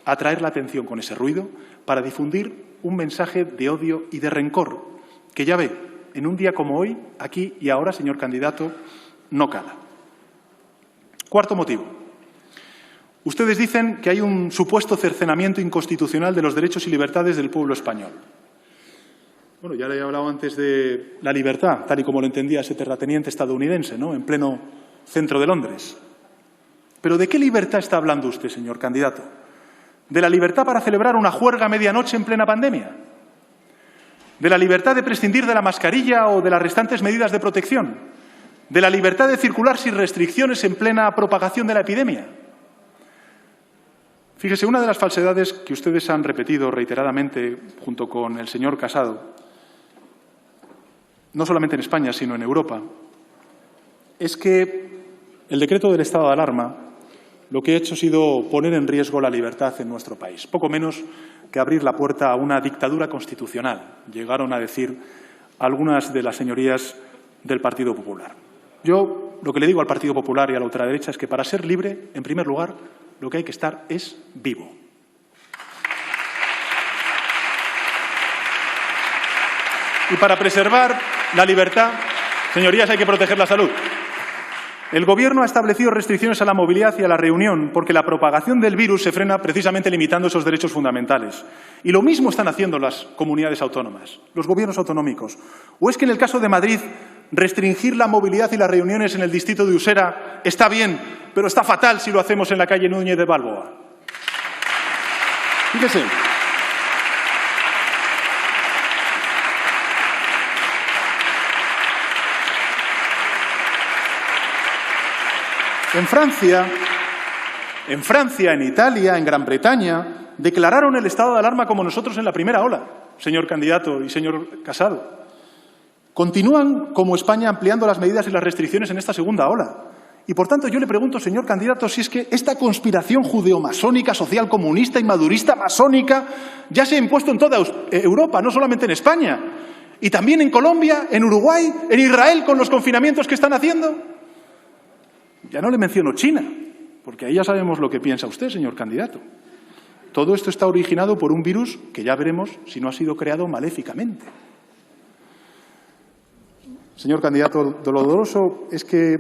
atraer la atención con ese ruido, para difundir un mensaje de odio y de rencor, que ya ve, en un día como hoy, aquí y ahora, señor candidato, no cala. Cuarto motivo. Ustedes dicen que hay un supuesto cercenamiento inconstitucional de los derechos y libertades del pueblo español. Bueno, ya le he hablado antes de la libertad, tal y como lo entendía ese terrateniente estadounidense, ¿no?, en pleno centro de Londres. ¿Pero de qué libertad está hablando usted, señor candidato? ¿De la libertad para celebrar una juerga a medianoche en plena pandemia? ¿De la libertad de prescindir de la mascarilla o de las restantes medidas de protección? ¿De la libertad de circular sin restricciones en plena propagación de la epidemia? Fíjese, una de las falsedades que ustedes han repetido reiteradamente junto con el señor Casado, no solamente en España, sino en Europa, es que el decreto del estado de alarma lo que ha hecho ha sido poner en riesgo la libertad en nuestro país, poco menos que abrir la puerta a una dictadura constitucional, llegaron a decir algunas de las señorías del Partido Popular. Yo lo que le digo al Partido Popular y a la ultraderecha es que para ser libre, en primer lugar, lo que hay que estar es vivo. Y para preservar la libertad, señorías, hay que proteger la salud. El Gobierno ha establecido restricciones a la movilidad y a la reunión porque la propagación del virus se frena precisamente limitando esos derechos fundamentales. Y lo mismo están haciendo las comunidades autónomas, los gobiernos autonómicos. ¿O es que en el caso de Madrid restringir la movilidad y las reuniones en el distrito de Usera está bien, pero está fatal si lo hacemos en la calle Núñez de Balboa? Fíjese. En Francia, en Italia, en Gran Bretaña, declararon el estado de alarma como nosotros en la primera ola, señor candidato y señor Casado. Continúan, como España, ampliando las medidas y las restricciones en esta segunda ola. Y, por tanto, yo le pregunto, señor candidato, si es que esta conspiración judeo-masónica, social comunista y madurista masónica ya se ha impuesto en toda Europa, no solamente en España. Y también en Colombia, en Uruguay, en Israel, con los confinamientos que están haciendo. Ya no le menciono China, porque ahí ya sabemos lo que piensa usted, señor candidato. Todo esto está originado por un virus que ya veremos si no ha sido creado maléficamente. Señor candidato, lo doloroso es que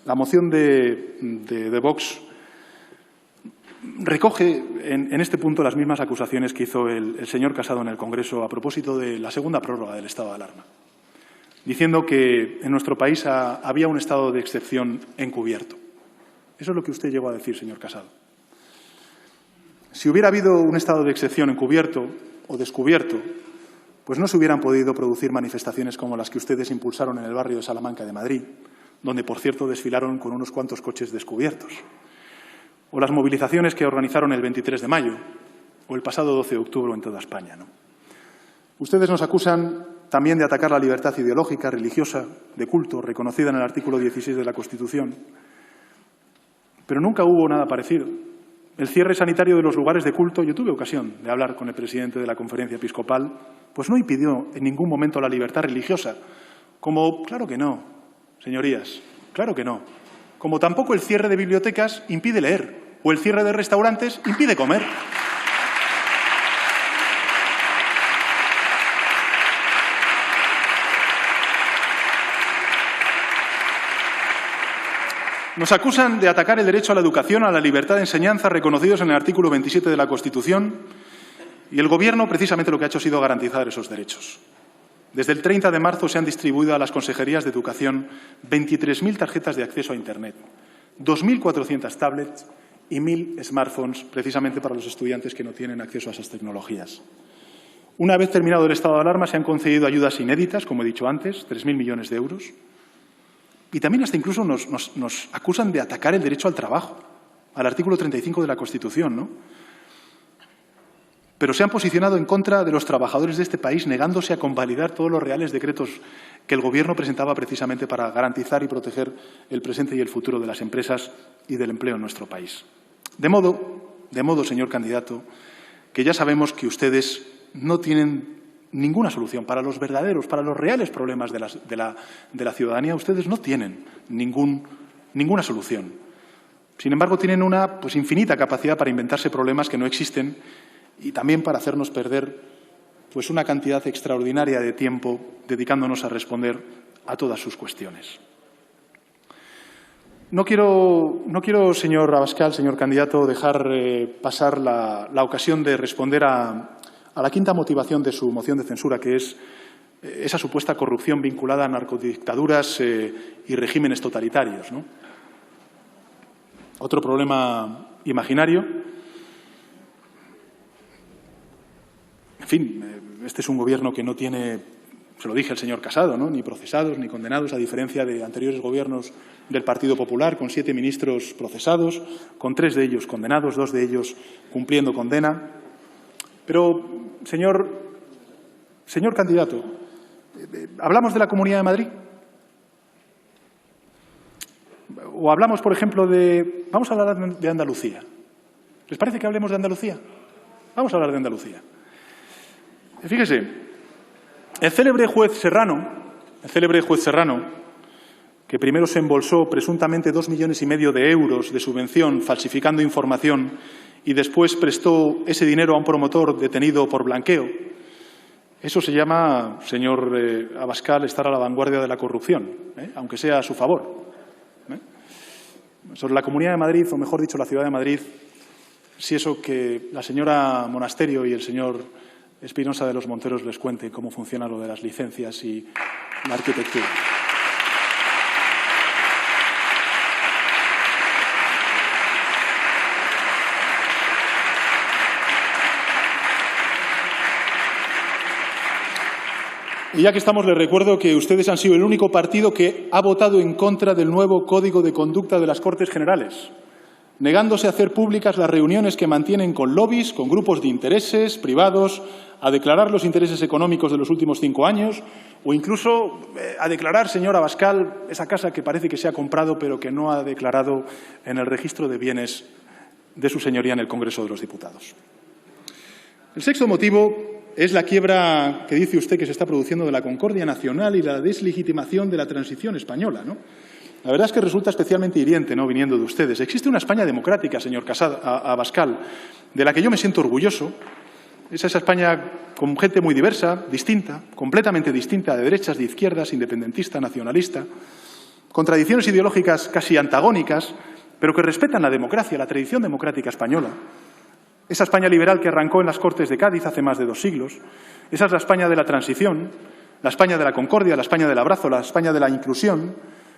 la moción de Vox recoge en este punto las mismas acusaciones que hizo el señor Casado en el Congreso a propósito de la segunda prórroga del estado de alarma, diciendo que en nuestro país había un estado de excepción encubierto. Eso es lo que usted llegó a decir, señor Casado. Si hubiera habido un estado de excepción encubierto o descubierto, pues no se hubieran podido producir manifestaciones como las que ustedes impulsaron en el barrio de Salamanca de Madrid, donde, por cierto, desfilaron con unos cuantos coches descubiertos, o las movilizaciones que organizaron el 23 de mayo o el pasado 12 de octubre en toda España, ¿no? Ustedes nos acusan también de atacar la libertad ideológica, religiosa, de culto, reconocida en el artículo 16 de la Constitución. Pero nunca hubo nada parecido. El cierre sanitario de los lugares de culto, yo tuve ocasión de hablar con el presidente de la Conferencia Episcopal, pues no impidió en ningún momento la libertad religiosa. Como, claro que no, señorías, claro que no. Como tampoco el cierre de bibliotecas impide leer, o el cierre de restaurantes impide comer. Nos acusan de atacar el derecho a la educación, a la libertad de enseñanza, reconocidos en el artículo 27 de la Constitución, y el Gobierno precisamente lo que ha hecho ha sido garantizar esos derechos. Desde el 30 de marzo se han distribuido a las consejerías de educación 23.000 tarjetas de acceso a Internet, 2.400 tablets y 1.000 smartphones, precisamente para los estudiantes que no tienen acceso a esas tecnologías. Una vez terminado el estado de alarma, se han concedido ayudas inéditas, como he dicho antes, 3.000 millones de euros. Y también hasta incluso nos acusan de atacar el derecho al trabajo, al artículo 35 de la Constitución, ¿no? pero se han posicionado en contra de los trabajadores de este país, negándose a convalidar todos los reales decretos que el Gobierno presentaba precisamente para garantizar y proteger el presente y el futuro de las empresas y del empleo en nuestro país. De modo, señor candidato, que ya sabemos que ustedes no tienen ninguna solución para los verdaderos, para los reales problemas de la ciudadanía. Ustedes no tienen ninguna solución. Sin embargo, tienen una infinita capacidad para inventarse problemas que no existen y también para hacernos perder una cantidad extraordinaria de tiempo dedicándonos a responder a todas sus cuestiones. No quiero, señor Abascal, señor candidato, dejar pasar la ocasión de responder a la quinta motivación de su moción de censura, que es esa supuesta corrupción vinculada a narcodictaduras y regímenes totalitarios, ¿no? Otro problema imaginario. En fin, este es un Gobierno que no tiene, se lo dije al señor Casado, ¿no?, ni procesados ni condenados, a diferencia de anteriores gobiernos del Partido Popular, con 7 ministros procesados, con 3 de ellos condenados, 2 de ellos cumpliendo condena. Pero, señor candidato, ¿hablamos de la Comunidad de Madrid? O hablamos, por ejemplo, vamos a hablar de Andalucía. ¿Les parece que hablemos de Andalucía? Vamos a hablar de Andalucía. Fíjese, el célebre juez Serrano, que primero se embolsó presuntamente 2,5 millones de euros de subvención falsificando información y después prestó ese dinero a un promotor detenido por blanqueo. Eso se llama, señor Abascal, estar a la vanguardia de la corrupción, aunque sea a su favor. Sobre la Comunidad de Madrid, o mejor dicho, la Ciudad de Madrid, si eso que la señora Monasterio y el señor Espinosa de los Monteros les cuente cómo funciona lo de las licencias y la arquitectura. Y ya que estamos, les recuerdo que ustedes han sido el único partido que ha votado en contra del nuevo Código de Conducta de las Cortes Generales, negándose a hacer públicas las reuniones que mantienen con lobbies, con grupos de intereses privados, a declarar los intereses económicos de los últimos 5 años o incluso a declarar, señor Abascal, esa casa que parece que se ha comprado pero que no ha declarado en el registro de bienes de su señoría en el Congreso de los Diputados. El sexto motivo es la quiebra que dice usted que se está produciendo de la concordia nacional y la deslegitimación de la transición española, ¿no? La verdad es que resulta especialmente hiriente, ¿no?, viniendo de ustedes. Existe una España democrática, señor Abascal, de la que yo me siento orgulloso. Es esa España con gente muy diversa, distinta, completamente distinta, de derechas, de izquierdas, independentista, nacionalista, con tradiciones ideológicas casi antagónicas, pero que respetan la democracia, la tradición democrática española. Esa España liberal que arrancó en las Cortes de Cádiz hace más de 2 siglos. Esa es la España de la transición, la España de la concordia, la España del abrazo, la España de la inclusión.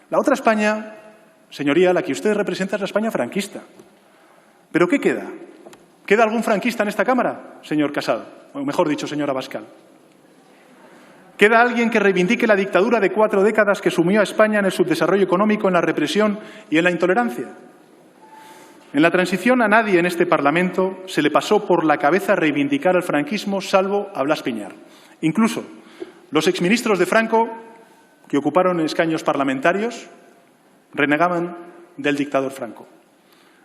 La otra España, señoría, la que usted representa, es la España franquista. ¿Pero qué queda? ¿Queda algún franquista en esta Cámara, señor Casado? O mejor dicho, señor Abascal. ¿Queda alguien que reivindique la dictadura de 4 décadas que sumió a España en el subdesarrollo económico, en la represión y en la intolerancia? En la transición a nadie en este Parlamento se le pasó por la cabeza reivindicar el franquismo, salvo a Blas Piñar. Incluso los exministros de Franco, que ocuparon escaños parlamentarios, renegaban del dictador Franco.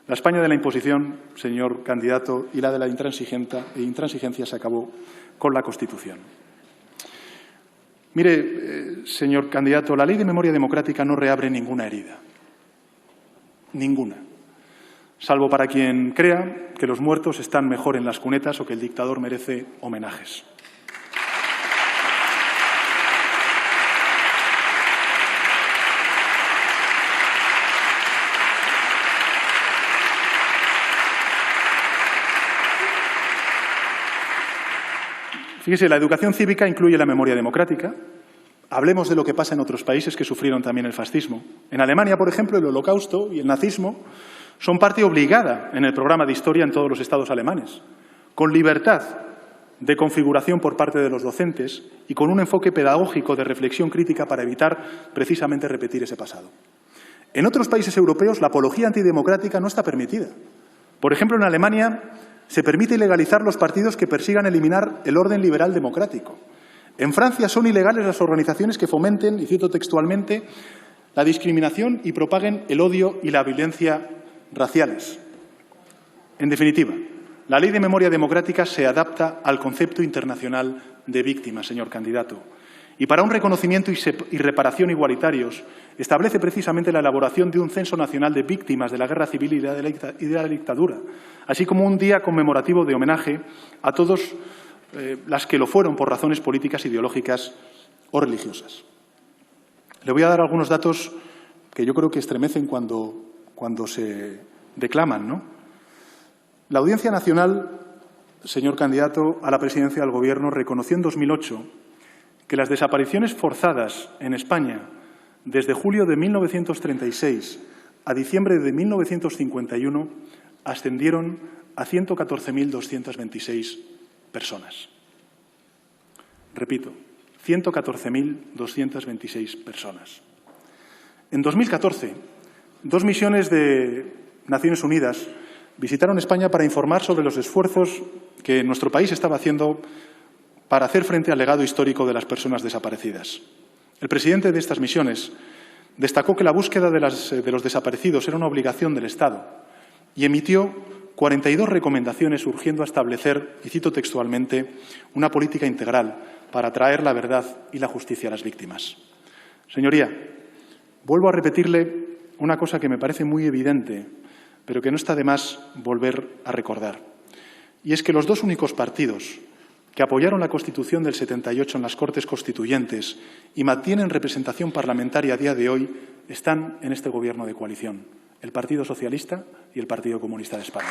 La España de la imposición, señor candidato, y la de la intransigencia se acabó con la Constitución. Mire, señor candidato, la Ley de Memoria Democrática no reabre ninguna herida. Ninguna. Salvo para quien crea que los muertos están mejor en las cunetas o que el dictador merece homenajes. Fíjese, la educación cívica incluye la memoria democrática. Hablemos de lo que pasa en otros países que sufrieron también el fascismo. En Alemania, por ejemplo, el Holocausto y el nazismo son parte obligada en el programa de historia en todos los estados alemanes, con libertad de configuración por parte de los docentes y con un enfoque pedagógico de reflexión crítica para evitar precisamente repetir ese pasado. En otros países europeos la apología antidemocrática no está permitida. Por ejemplo, en Alemania Se permite ilegalizar los partidos que persigan eliminar el orden liberal democrático. En Francia son ilegales las organizaciones que fomenten, y cito textualmente, la discriminación y propaguen el odio y la violencia raciales. En definitiva, la Ley de Memoria Democrática se adapta al concepto internacional de víctima, señor candidato. Y para un reconocimiento y reparación igualitarios, establece precisamente la elaboración de un censo nacional de víctimas de la guerra civil y de la dictadura, así como un día conmemorativo de homenaje a todos las que lo fueron por razones políticas, ideológicas o religiosas. Le voy a dar algunos datos que yo creo que estremecen cuando se declaman, ¿no? La Audiencia Nacional, señor candidato a la presidencia del Gobierno, reconoció en 2008 que las desapariciones forzadas en España desde julio de 1936 a diciembre de 1951 ascendieron a 114.226 personas. Repito, 114.226 personas. En 2014, 2 misiones de Naciones Unidas visitaron España para informar sobre los esfuerzos que nuestro país estaba haciendo para hacer frente al legado histórico de las personas desaparecidas. El presidente de estas misiones destacó que la búsqueda de los desaparecidos era una obligación del Estado y emitió 42 recomendaciones urgiendo a establecer, y cito textualmente, una política integral para traer la verdad y la justicia a las víctimas. Señoría, vuelvo a repetirle una cosa que me parece muy evidente, pero que no está de más volver a recordar. Y es que los 2 únicos partidos que apoyaron la Constitución del 78 en las Cortes Constituyentes y mantienen representación parlamentaria a día de hoy están en este Gobierno de coalición, el Partido Socialista y el Partido Comunista de España.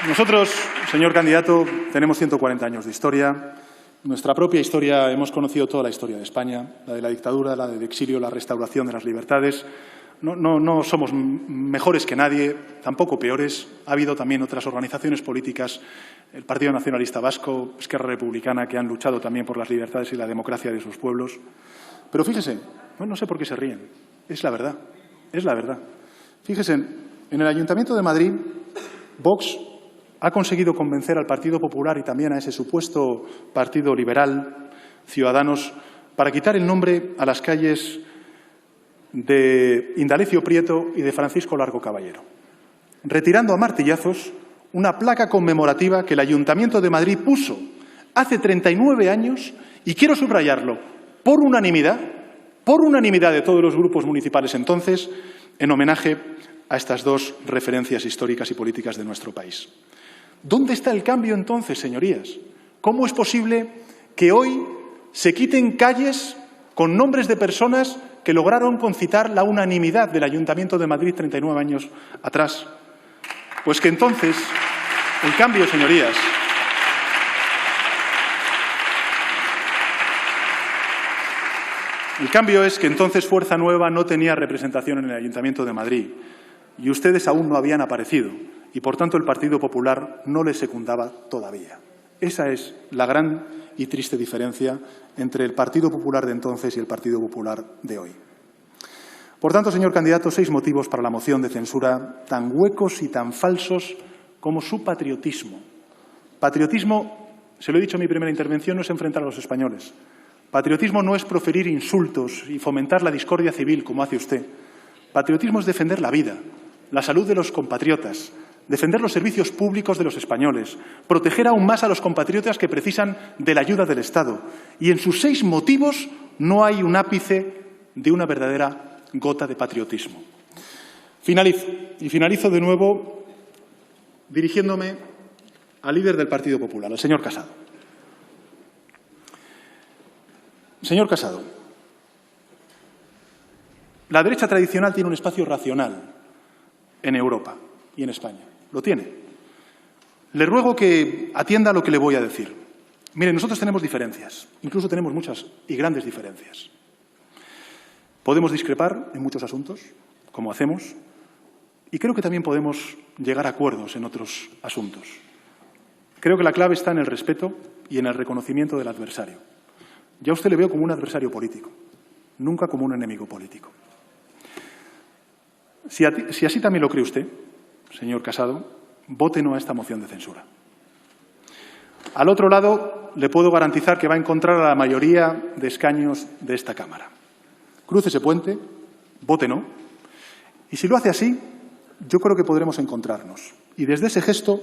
Nosotros, señor candidato, tenemos 140 años de historia. Nuestra propia historia, hemos conocido toda la historia de España, la de la dictadura, la del exilio, la restauración de las libertades. No somos mejores que nadie, tampoco peores. Ha habido también otras organizaciones políticas, el Partido Nacionalista Vasco, Esquerra Republicana, que han luchado también por las libertades y la democracia de sus pueblos. Pero fíjese, no sé por qué se ríen, es la verdad, es la verdad. Fíjese, en el Ayuntamiento de Madrid, Vox ha conseguido convencer al Partido Popular y también a ese supuesto partido liberal, Ciudadanos, para quitar el nombre a las calles de Indalecio Prieto y de Francisco Largo Caballero, retirando a martillazos una placa conmemorativa que el Ayuntamiento de Madrid puso hace 39 años, y quiero subrayarlo, por unanimidad de todos los grupos municipales entonces, en homenaje a estas 2 referencias históricas y políticas de nuestro país. ¿Dónde está el cambio entonces, señorías? ¿Cómo es posible que hoy se quiten calles con nombres de personas que lograron concitar la unanimidad del Ayuntamiento de Madrid 39 años atrás? Pues que entonces el cambio, señorías, el cambio es que entonces Fuerza Nueva no tenía representación en el Ayuntamiento de Madrid y ustedes aún no habían aparecido. Y, por tanto, el Partido Popular no les secundaba todavía. Esa es la gran y triste diferencia entre el Partido Popular de entonces y el Partido Popular de hoy. Por tanto, señor candidato, 6 motivos para la moción de censura tan huecos y tan falsos como su patriotismo. Patriotismo, se lo he dicho en mi primera intervención, no es enfrentar a los españoles. Patriotismo no es proferir insultos y fomentar la discordia civil, como hace usted. Patriotismo es defender la vida, la salud de los compatriotas, defender los servicios públicos de los españoles, proteger aún más a los compatriotas que precisan de la ayuda del Estado. Y en sus 6 motivos no hay un ápice de una verdadera gota de patriotismo. Finalizo de nuevo dirigiéndome al líder del Partido Popular, al señor Casado. Señor Casado, la derecha tradicional tiene un espacio racional en Europa y en España. Lo tiene. Le ruego que atienda a lo que le voy a decir. Mire, nosotros tenemos diferencias, incluso tenemos muchas y grandes diferencias. Podemos discrepar en muchos asuntos, como hacemos, y creo que también podemos llegar a acuerdos en otros asuntos. Creo que la clave está en el respeto y en el reconocimiento del adversario. Ya a usted le veo como un adversario político, nunca como un enemigo político. Si así también lo cree usted, señor Casado, vote no a esta moción de censura. Al otro lado, le puedo garantizar que va a encontrar a la mayoría de escaños de esta Cámara. Cruce ese puente, vote no, y si lo hace así, yo creo que podremos encontrarnos. Y desde ese gesto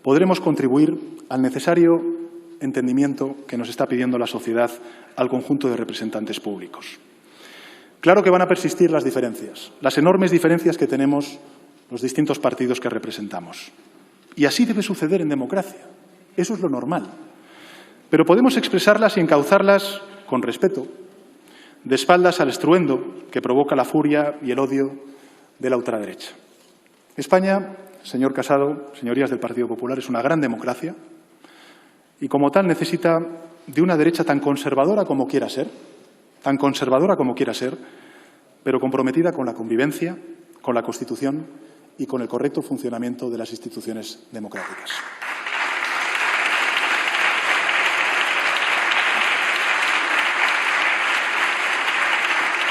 podremos contribuir al necesario entendimiento que nos está pidiendo la sociedad al conjunto de representantes públicos. Claro que van a persistir las diferencias, las enormes diferencias que tenemos los distintos partidos que representamos. Y así debe suceder en democracia. Eso es lo normal. Pero podemos expresarlas y encauzarlas con respeto, de espaldas al estruendo que provoca la furia y el odio de la ultraderecha. España, señor Casado, señorías del Partido Popular, es una gran democracia y como tal necesita de una derecha tan conservadora como quiera ser, pero comprometida con la convivencia, con la Constitución y con el correcto funcionamiento de las instituciones democráticas.